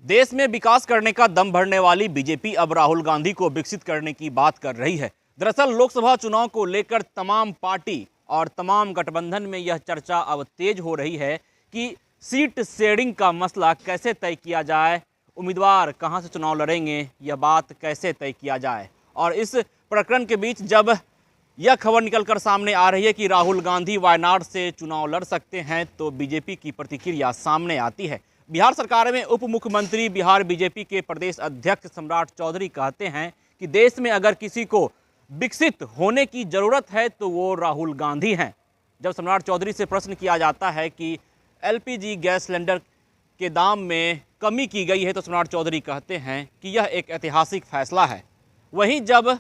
देश में विकास करने का दम भरने वाली बीजेपी अब राहुल गांधी को विकसित करने की बात कर रही है। दरअसल लोकसभा चुनाव को लेकर तमाम पार्टी और तमाम गठबंधन में यह चर्चा अब तेज हो रही है कि सीट शेयरिंग का मसला कैसे तय किया जाए, उम्मीदवार कहां से चुनाव लड़ेंगे, यह बात कैसे तय किया जाए। और इस प्रकरण के बीच जब यह खबर निकलकर सामने आ रही है कि राहुल गांधी वायनाड से चुनाव लड़ सकते हैं, तो बीजेपी की प्रतिक्रिया सामने आती है। बिहार सरकार में उप मुख्यमंत्री बिहार बीजेपी के प्रदेश अध्यक्ष सम्राट चौधरी कहते हैं कि देश में अगर किसी को विकसित होने की ज़रूरत है तो वो राहुल गांधी हैं। जब सम्राट चौधरी से प्रश्न किया जाता है कि एलपीजी गैस सिलेंडर के दाम में कमी की गई है, तो सम्राट चौधरी कहते हैं कि यह एक ऐतिहासिक फैसला है। वहीं जब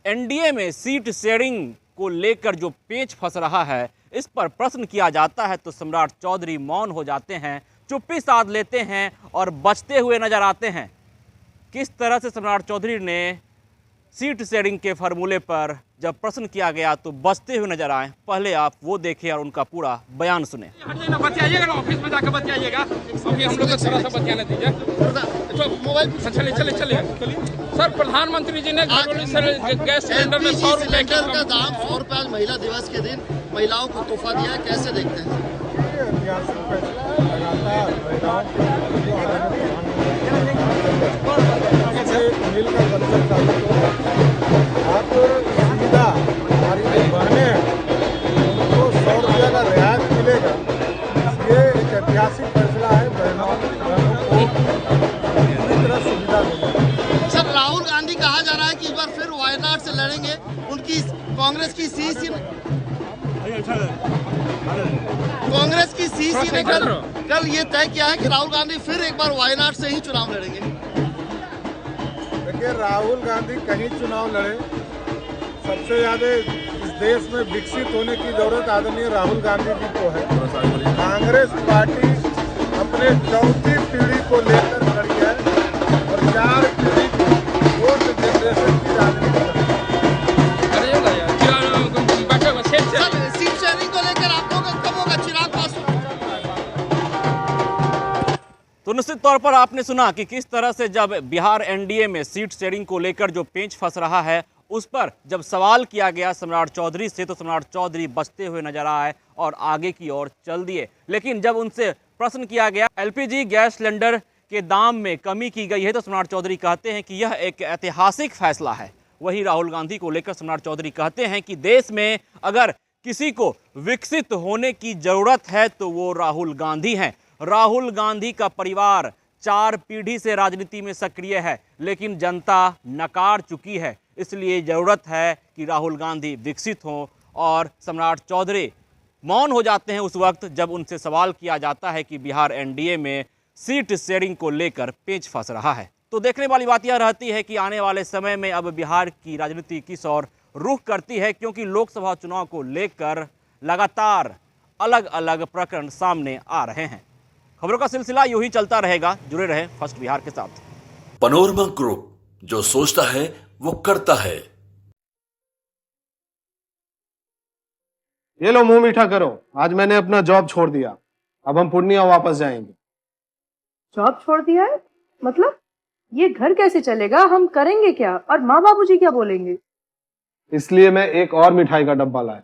एनडीए में सीट शेयरिंग को लेकर जो पेच फंस रहा है, इस पर प्रश्न किया जाता है तो सम्राट चौधरी मौन हो जाते हैं, चुप्पी साध लेते हैं और बचते हुए नजर आते हैं। किस तरह से सम्राट चौधरी ने सीट शेयरिंग के फार्मूले पर जब प्रश्न किया गया तो बचते हुए नजर आए, पहले आप वो देखें और उनका पूरा बयान सुने। बतियाइएगा ना, ऑफिस में जाकर बतियाइएगा, अभी हम लोग को थोड़ा सा बतियाने दीजिए। तो मोबाइल चलिए सर, प्रधानमंत्री जी ने गैस सिलेंडर में 100 रुपए का दाम 100 रुपए आज महिला दिवस के दिन महिलाओं को तोहफा दिया है, कैसे देखते हैं? आप सुविधा हमारी जो बहनें हैं उनको 100 रुपये का रियायत मिलेगा। ये एक ऐतिहासिक फैसला है। बहनों को पूरी तरह सुविधा मिलेगी। सर, राहुल गांधी कहा जा रहा है कि इस बार फिर वायनाड से लड़ेंगे। उनकी कांग्रेस की सीसी ने कल ये तय किया है कि राहुल गांधी फिर एक बार वायनाड से ही चुनाव लड़ेंगे। देखिए, राहुल गांधी कहीं चुनाव लड़े, सबसे ज़्यादा इस देश में विकसित होने की जरूरत आदरणीय राहुल गांधी जी को है। कांग्रेस पार्टी अपने चौथी पीढ़ी को लेकर खड़ी है और 4 पीढ़ी की फोर्थ जनरेशन की राजनीति है। सीट शेयरिंग को लेकर आप लोग कब होगा चिराग पासवान? तो निश्चित तौर पर आपने सुना कि किस तरह से जब बिहार एनडीए में सीट शेयरिंग को लेकर जो पेंच फंस रहा है, उस पर जब सवाल किया गया सम्राट चौधरी से, तो सम्राट चौधरी बचते हुए नजर आए और आगे की ओर चल दिए। लेकिन जब उनसे प्रश्न किया गया एलपीजी गैस सिलेंडर के दाम में कमी की गई है, तो सम्राट चौधरी कहते हैं कि यह एक ऐतिहासिक फैसला है। वहीं राहुल गांधी को लेकर सम्राट चौधरी कहते हैं कि देश में अगर किसी को विकसित होने की जरूरत है तो वो राहुल गांधी हैं। राहुल गांधी का परिवार 4 पीढ़ी से राजनीति में सक्रिय है, लेकिन जनता नकार चुकी है। इसलिए ज़रूरत है कि राहुल गांधी विकसित हों। और सम्राट चौधरी मौन हो जाते हैं उस वक्त जब उनसे सवाल किया जाता है कि बिहार एनडीए में सीट शेयरिंग को लेकर पेच फंस रहा है। तो देखने वाली बात यह रहती है कि आने वाले समय में अब बिहार की राजनीति किस ओर रुख करती है, क्योंकि लोकसभा चुनाव को लेकर लगातार अलग अलग प्रकरण सामने आ रहे हैं। खबरों का सिलसिला यूं ही चलता रहेगा। जुड़े रहे फर्स्ट बिहार के साथ। पनोरमा ग्रुप, जो सोचता है वो करता है। ये लो, मुंह मीठा करो। आज मैंने अपना जॉब छोड़ दिया, अब हम पूर्णिया वापस जाएंगे। जॉब छोड़ दिया है? मतलब ये घर कैसे चलेगा? हम करेंगे क्या? और माँ बाबूजी क्या बोलेंगे? इसलिए मैं एक और मिठाई का डब्बा लाया।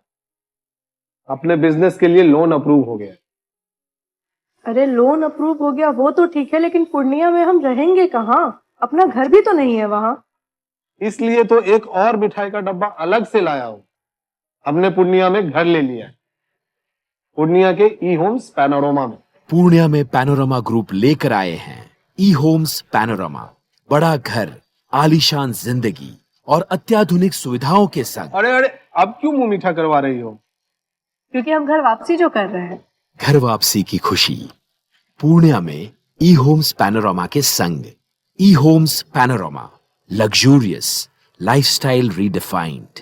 अपने बिजनेस के लिए लोन अप्रूव हो गया। अरे लोन अप्रूव हो गया वो तो ठीक है, लेकिन पूर्णिया में हम रहेंगे कहाँ? अपना घर भी तो नहीं है वहाँ। इसलिए तो एक और मिठाई का डब्बा अलग से लाया हूँ। हमने पूर्णिया में घर ले लिया है, पूर्णिया के ई होम्स पैनोरमा में। पूर्णिया में पैनोरमा ग्रुप लेकर आए हैं ई होम्स पैनोरमा। बड़ा घर, आलीशान जिंदगी और अत्याधुनिक सुविधाओं के संग। अरे अब क्यों मुंह मीठा करवा रही हो? क्योंकि हम घर वापसी जो कर रहे हैं। घर वापसी की खुशी पूर्णिया में ई होम्स पैनोरमा के संग। ई homes panorama, luxurious lifestyle redefined.